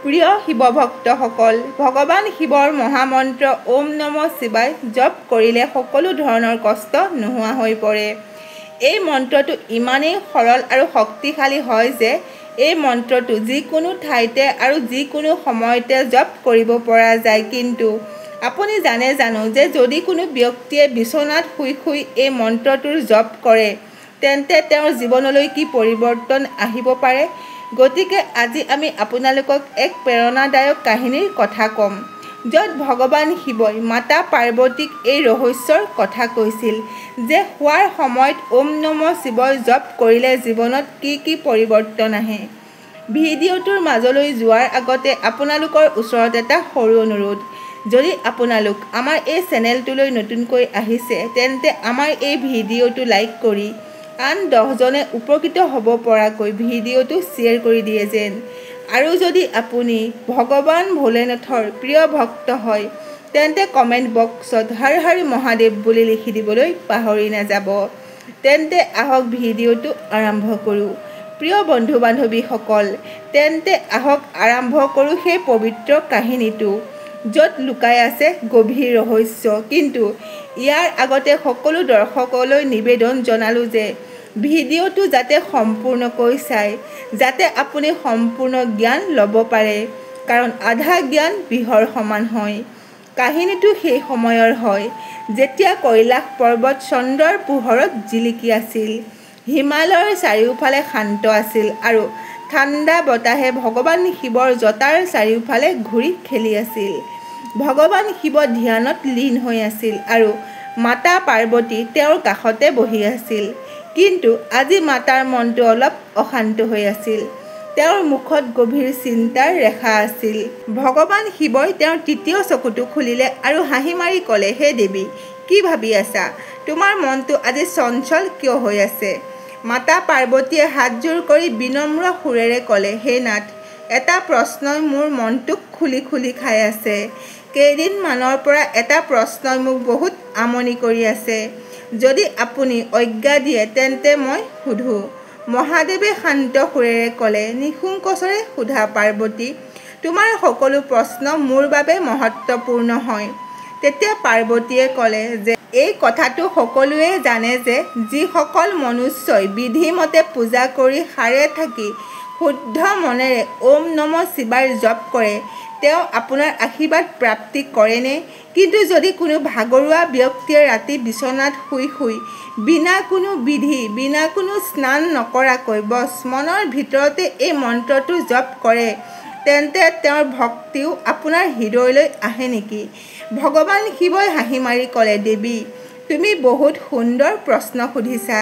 প্ৰিয় শিৱভক্তসকল, ভগৱান শিৱৰ মহামন্ত্ৰ ওম নমঃ শিৱায় জপ কৰিলে সকলো ধৰণৰ কষ্ট নোহোৱা হৈ পৰে। এই মন্ত্ৰটো ইমানেই সৰল আৰু শক্তিশালী হয় যে এই মন্ত্ৰটো যিকোনো ঠাইতে আৰু যিকোনো সময়তে জপ কৰিব পৰা যায়। কিন্তু আপুনি জানে জানো যে যদি কোনো ব্যক্তিয়ে বিচনাত শুই এই মন্ত্ৰটোৰ জপ কৰে তেন্তে তেওঁৰ জীৱনলৈ কি পৰিৱৰ্তন আহিব পাৰে। গতিকে আজি আমি আপোনালোকক এক প্ৰেৰণাদায়ক কাহিনীৰ কথা ক'ম, য'ত ভগৱান শিৱই মাতা পাৰ্বতীক এই ৰহস্যৰ কথা কৈছিল যে শোৱাৰ সময়ত ওম নমঃ শিৱায় জপ কৰিলে জীৱনত কি পৰিৱৰ্তন আহে। ভিডিঅ'টোৰ মাজলৈ যোৱাৰ আগতে আপোনালোকৰ ওচৰত এটা সৰু অনুৰোধ। যদি আপোনালোক আমাৰ এই চেনেলটোলৈ নতুনকৈ আহিছে তেন্তে আমাৰ এই ভিডিঅ'টো লাইক কৰি আন 10জনে উপকৃত হ'ব পৰাকৈ ভিডিঅ'টো শ্বেয়াৰ কৰি দিয়ে যেন। আৰু যদি আপুনি ভগৱান ভোলেনাথৰ প্ৰিয় ভক্ত হয় তেন্তে কমেণ্ট বক্সত হৰ হৰ মহাদেৱ বুলি লিখি দিবলৈ পাহৰি নাযাব। তেন্তে আহক ভিডিঅ'টো আৰম্ভ কৰোঁ। প্ৰিয় বন্ধু বান্ধৱীসকল, তেন্তে আহক আৰম্ভ কৰোঁ সেই পবিত্ৰ কাহিনীটো, য'ত লুকাই আছে গভীৰ ৰহস্য। কিন্তু ইয়াৰ আগতে সকলো দৰ্শকলৈ নিবেদন জনালোঁ যে ভিডিঅ'টো যাতে সম্পূৰ্ণকৈ চায়, যাতে আপুনি সম্পূৰ্ণ জ্ঞান ল'ব পাৰে, কাৰণ আধা জ্ঞান বিহৰ সমান হয়। কাহিনীটো সেই সময়ৰ হয় যেতিয়া কৈলাশ পৰ্বত চন্দ্ৰৰ পোহৰত জিলিকি আছিল, হিমালয়ৰ চাৰিওফালে শান্ত আছিল আৰু ঠাণ্ডা বতাহে ভগৱান শিৱৰ জটাৰ চাৰিওফালে ঘূৰি খেলি আছিল। ভগৱান শিৱ ধ্যানত লীন হৈ আছিল আৰু মাতা পাৰ্বতী তেওঁৰ কাষতে বহি আছিল। কিন্তু আজি মাতাৰ মনটো অলপ অশান্ত হৈ আছিল। তেওঁৰ মুখত গভীৰ চিন্তাৰ ৰেখা আছিল। ভগৱান শিৱই তেওঁৰ তৃতীয় চকুটো খুলিলে আৰু হাঁহি মাৰি ক'লে, হে দেৱী, কি ভাবি আছা? তোমাৰ মনটো আজি চঞ্চল কিয় হৈ আছে? মাতা পাৰ্বতীয়ে হাতযোৰ কৰি বিনম্ৰ সুৰেৰে ক'লে, হে নাথ, এটা প্ৰশ্নই মোৰ মনটোক খুলি খাই আছে। কেইদিনমানৰ পৰা এটা প্ৰশ্নই মোক বহুত আমনি কৰি আছে। যদি আপুনি আজ্ঞা দিয়ে তেন্তে মই সোধোঁ। মহাদেৱে শান্ত সুৰেৰে ক'লে, নিসংকোচৰে সোধা পাৰ্বতী, তোমাৰ সকলো প্ৰশ্ন মোৰ বাবে মহত্বপূৰ্ণ হয়। তেতিয়া পাৰ্বতীয়ে ক'লে যে এই কথাটো সকলোৱে জানে যে যিসকল মনুষ্যই বিধিমতে পূজা কৰি সাৰে থাকি শুদ্ধ মনেৰে ওম নমঃ শিৱায় জপ কৰে তেওঁ আপোনাৰ আশীৰ্বাদ প্ৰাপ্তি কৰেনে? কিন্তু যদি কোনো ভাগৰুৱা ব্যক্তিয়ে ৰাতি বিচনাত শুই বিনা কোনো বিধি, বিনা কোনো স্নান নকৰাকৈ বছ মনৰ ভিতৰতে এই মন্ত্ৰটো জপ কৰে তেন্তে তেওঁৰ ভক্তিও আপোনাৰ হৃদয়লৈ আহে নেকি? ভগৱান শিৱই হাঁহি মাৰি ক'লে, দেৱী, তুমি বহুত সুন্দৰ প্ৰশ্ন সুধিছা।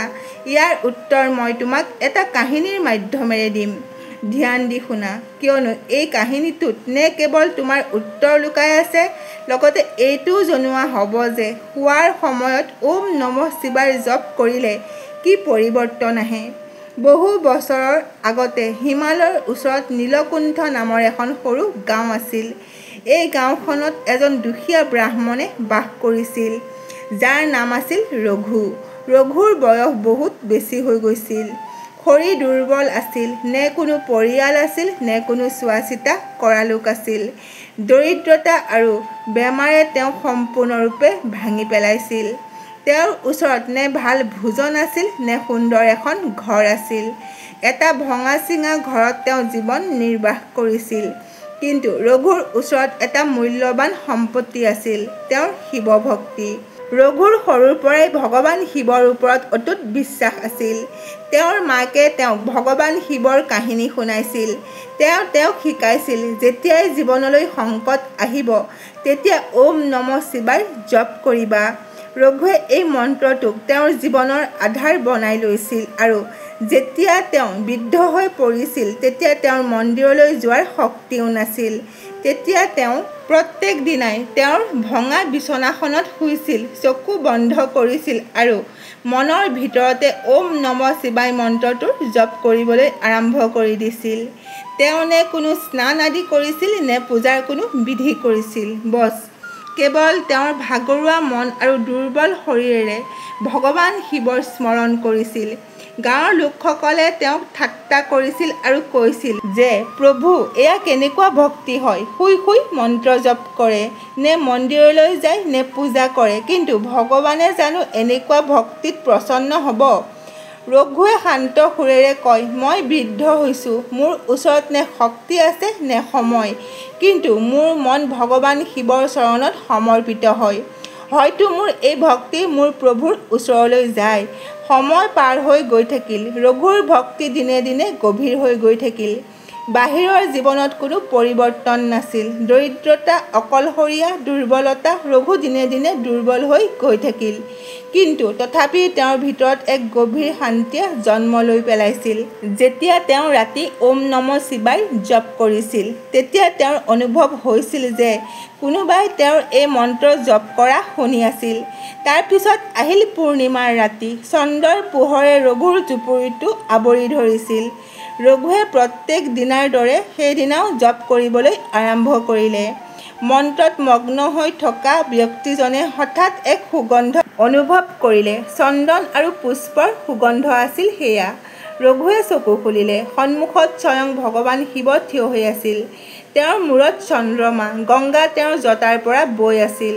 ইয়াৰ উত্তৰ মই তোমাক এটা কাহিনীৰ মাধ্যমেৰে দিম। ধ্যান দি শুনা, কিয়নো এই কাহিনীটোত নে কেৱল তোমাৰ উত্তৰ লুকাই আছে, লগতে এইটোও জনোৱা হ'ব যে শোৱাৰ সময়ত ওম নমঃ শিৱায় জপ কৰিলে কি পৰিৱৰ্তন আহে। বহু বছৰৰ আগতে হিমালয়ৰ ওচৰত নীলকণ্ঠ নামৰ এখন সৰু গাঁও আছিল। এই গাঁওখনত এজন দুখীয়া ব্ৰাহ্মণে বাস কৰিছিল, যাৰ নাম আছিল ৰঘু। ৰঘুৰ বয়স বহুত বেছি হৈ গৈছিল। শৰীৰ দুৰ্বল আছিল, নে কোনো পৰিয়াল আছিল, নে কোনো চোৱা চিতা কৰা লোক আছিল। দৰিদ্ৰতা আৰু বেমাৰে তেওঁক সম্পূৰ্ণৰূপে ভাঙি পেলাইছিল। তেওঁৰ ওচৰত নে ভাল ভোজন আছিল, নে সুন্দৰ এখন ঘৰ আছিল। এটা ভঙা চিঙা ঘৰত তেওঁ জীৱন নিৰ্বাহ কৰিছিল। কিন্তু ৰঘুৰ ওচৰত এটা মূল্যৱান সম্পত্তি আছিল, তেওঁৰ শিৱভক্তি। ৰঘুৰ সৰুৰ পৰাই ভগৱান শিৱৰ ওপৰত অটুট বিশ্বাস আছিল। তেওঁৰ মাকে তেওঁক ভগৱান শিৱৰ কাহিনী শুনাইছিল। তেওঁক শিকাইছিল যেতিয়াই জীৱনলৈ সংকট আহিব তেতিয়া ওম নমঃ শিৱায় জপ কৰিবা। ৰঘুৱে এই মন্ত্ৰটোক তেওঁৰ জীৱনৰ আধাৰ বনাই লৈছিল আৰু যেতিয়া তেওঁ বৃদ্ধ হৈ পৰিছিল তেতিয়া তেওঁৰ মন্দিৰলৈ যোৱাৰ শক্তিও নাছিল। তেতিয়া তেওঁ প্ৰত্যেক দিনাই তেওঁৰ ভঙা বিচনাখনত শুইছিল, চকু বন্ধ কৰিছিল আৰু মনৰ ভিতৰতে ওম নমঃ শিৱায় মন্ত্ৰটো জপ কৰিবলৈ আৰম্ভ কৰি দিছিল। তেওঁ নে কোনো স্নান আদি কৰিছিল, নে পূজাৰ কোনো বিধি কৰিছিল। বছ কেৱল তেওঁৰ ভাগৰুৱা মন আৰু দুৰ্বল শৰীৰেৰে ভগৱান শিৱৰ স্মৰণ কৰিছিল। গাঁৱৰ লোকসকলে তেওঁক ঠাট্টা কৰিছিল আৰু কৈছিল যে প্ৰভু এয়া কেনেকুৱা ভক্তি হয়, শুই শুই মন্ত্ৰ জপ কৰে, নে মন্দিৰলৈ যায় নে পূজা কৰে, কিন্তু ভগৱানে জানো এনেকুৱা ভক্তিত প্ৰসন্ন হ'ব? ৰঘুৱে শান্ত সুৰেৰে কয়, মই বৃদ্ধ হৈছোঁ, মোৰ ওচৰত নে শক্তি আছে নে সময়, কিন্তু মোৰ মন ভগৱান শিৱৰ চৰণত সমৰ্পিত হয়। হয়তো মোৰ এই ভক্তি মোৰ প্ৰভুৰ ওচৰলৈ যায়। সময় পাৰ হৈ গৈ থাকিল। ৰঘুৰ ভক্তি দিনে দিনে গভীৰ হৈ গৈ থাকিল। বাহিৰৰ জীৱনত কোনো পৰিৱৰ্তন নাছিল। দৰিদ্ৰতা, অকলশৰীয়া, দুৰ্বলতা, ৰঘু দিনে দিনে দুৰ্বল হৈ গৈ থাকিল। কিন্তু তথাপি তেওঁৰ ভিতৰত এক গভীৰ শান্তিয়ে জন্ম লৈ পেলাইছিল। যেতিয়া তেওঁ ৰাতি ওম নম শিৱায় জপ কৰিছিল, তেতিয়া তেওঁৰ অনুভৱ হৈছিল যে কোনোবাই তেওঁৰ এই মন্ত্ৰ জপ কৰা শুনি আছিল। তাৰ পিছত আহিল পূৰ্ণিমাৰ ৰাতি। চন্দ্ৰৰ পোহৰে ৰঘুৰ জুপুৰিটো আৱৰি ধৰিছিল। ৰঘুৱে প্ৰত্যেক দিনাৰ দৰে সেইদিনাও জপ কৰিবলৈ আৰম্ভ কৰিলে। মন্ত্ৰত মগ্ন হৈ থকা ব্যক্তিজনে হঠাৎ এক সুগন্ধ অনুভৱ কৰিলে। চন্দন আৰু পুষ্পৰ সুগন্ধ আছিল সেয়া। ৰঘুৱে চকু খুলিলে। সন্মুখত স্বয়ং ভগৱান শিৱ থিয় হৈ আছিল। তেওঁৰ মূৰত চন্দ্ৰমা, গংগা তেওঁৰ জটাৰ পৰা বৈ আছিল।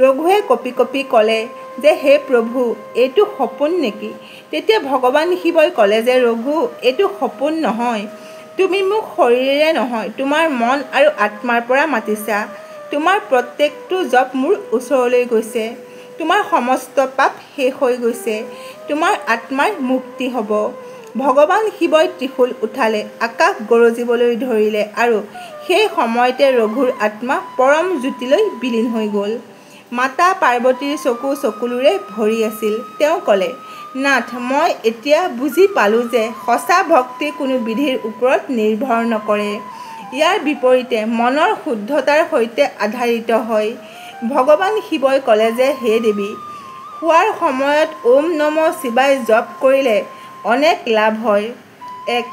ৰঘুৱে কঁপি কঁপি ক'লে যে হে প্ৰভু, এইটো সপোন নেকি? তেতিয়া ভগৱান শিৱই ক'লে যে ৰঘু, এইটো সপোন নহয়। তুমি মোক শৰীৰেৰে নহয়, তোমাৰ মন আৰু আত্মাৰ পৰা মাতিছা। তোমাৰ প্ৰত্যেকটো জপ মোৰ ওচৰলৈ গৈছে। তোমাৰ সমস্ত পাপ শেষ হৈ গৈছে। তোমাৰ আত্মাৰ মুক্তি হ'ব। ভগৱান শিৱই ত্ৰিশূল উঠালে, আকাশ গৰজিবলৈ ধৰিলে আৰু সেই সময়তে ৰঘুৰ আত্মা পৰম জ্যোতিলৈ বিলীন হৈ গ'ল। মাতা পাৰ্বতীৰ চকু চকুলোৰে ভৰি আছিল। তেওঁ ক'লে, নাথ, মই এতিয়া বুজি পালোঁ যে সঁচা ভক্তি কোনো বিধিৰ ওপৰত নিৰ্ভৰ নকৰে। ইয়াৰ বিপৰীতে মনৰ শুদ্ধতাৰ সৈতে আধাৰিত হয়। ভগৱান শিৱই ক'লে যে হে দেৱী, শোৱাৰ সময়ত ওম নম শিৱায় জপ কৰিলে অনেক লাভ হয়। ১.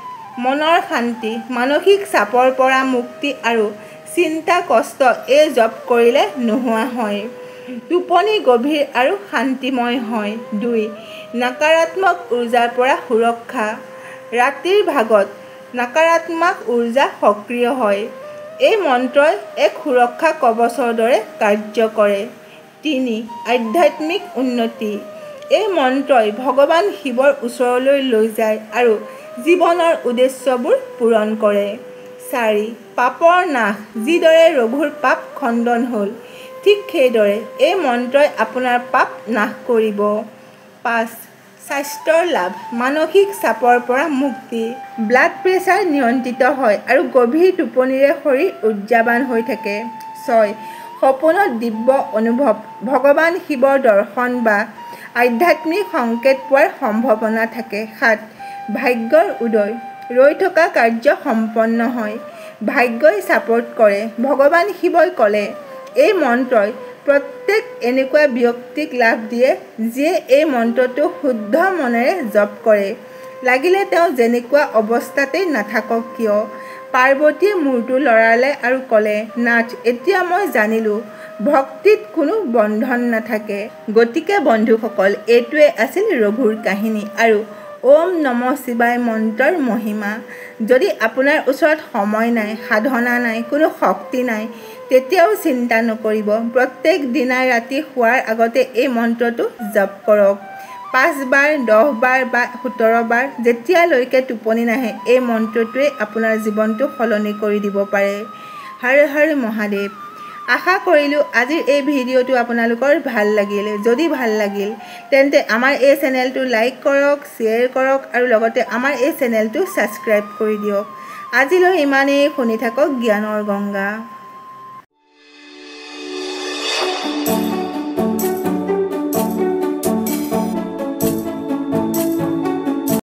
মনৰ শান্তি, মানসিক চাপৰ পৰা মুক্তি আৰু চিন্তা কষ্ট এই জপ কৰিলে নোহোৱা হয়। টোপনি গভীৰ আৰু শান্তিময় হয়। ২. নকাৰাত্মক উৰ্জাৰ পৰা সুৰক্ষা, ৰাতিৰ ভাগত নকাৰাত্মক উৰ্জা সক্ৰিয় হয়। এই মন্ত্ৰই এক সুৰক্ষা কৱচৰ দৰে কাৰ্য কৰে। ৩. আধ্যাত্মিক উন্নতি, এই মন্ত্ৰই ভগৱান শিৱৰ ওচৰলৈ লৈ যায় আৰু জীৱনৰ উদ্দেশ্যবোৰ পূৰণ কৰে। ৪. পাপৰ নাশ, যিদৰে ৰঘুৰ পাপ খণ্ডন হ'ল, ঠিক সেইদৰে এই মন্ত্ৰই আপোনাৰ পাপ নাশ কৰিব। ৫. স্বাস্থ্যৰ লাভ, মানসিক চাপৰ পৰা মুক্তি, ব্লাড প্ৰেছাৰ নিয়ন্ত্ৰিত হয় আৰু গভীৰ টোপনিৰে শৰীৰ উৰ্জাবান হৈ থাকে। ৬. সপোনত দিব্য অনুভৱ, ভগৱান শিৱৰ দৰ্শন বা আধ্যাত্মিক সংকেত পোৱাৰ সম্ভাৱনা থাকে। ৭. ভাগ্যৰ উদয়, ৰৈ থকা কাৰ্য সম্পন্ন হয়, ভাগ্যই ছাপোৰ্ট কৰে। ভগৱান শিৱই ক'লে, এই মন্ত্ৰই প্ৰত্যেক এনেকুৱা ব্যক্তিক লাভ দিয়ে যিয়ে এই মন্ত্ৰটো শুদ্ধ মনেৰে জপ কৰে, লাগিলে তেওঁ যেনেকুৱা অৱস্থাতেই নাথাকক কিয়। পাৰ্বতীয়ে মূৰটো লৰালে আৰু ক'লে, নাথ, এতিয়া মই জানিলোঁ ভক্তিত কোনো বন্ধন নাথাকে। গতিকে বন্ধুসকল, এইটোৱে আছিল ৰঘুৰ কাহিনী আৰু ওম নম শিৱায় মন্ত্ৰৰ মহিমা। যদি আপোনাৰ ওচৰত সময় নাই, সাধনা নাই, কোনো শক্তি নাই, তেতিয়াও চিন্তা নকৰিব। প্ৰত্যেক দিনাই ৰাতি শোৱাৰ আগতে এই মন্ত্ৰটো জপ কৰক। ৫ বাৰ, ১০ বাৰ বা ১৭ বাৰ, যেতিয়ালৈকে টোপনি নাহে, এই মন্ত্ৰটোৱে আপোনাৰ জীৱনটো সলনি কৰি দিব পাৰে। হৰ হৰ মহাদেৱ। আশা কৰিলোঁ আজিৰ এই ভিডিঅ'টো আপোনালোকৰ ভাল লাগিল। যদি ভাল লাগিল তেন্তে আমাৰ এই চেনেলটো লাইক কৰক, শ্বেয়াৰ কৰক আৰু লগতে আমাৰ এই চেনেলটো ছাবস্ক্ৰাইব কৰি দিয়ক। আজিলৈ ইমানেই। শুনি থাকক জ্ঞানৰ গংগা।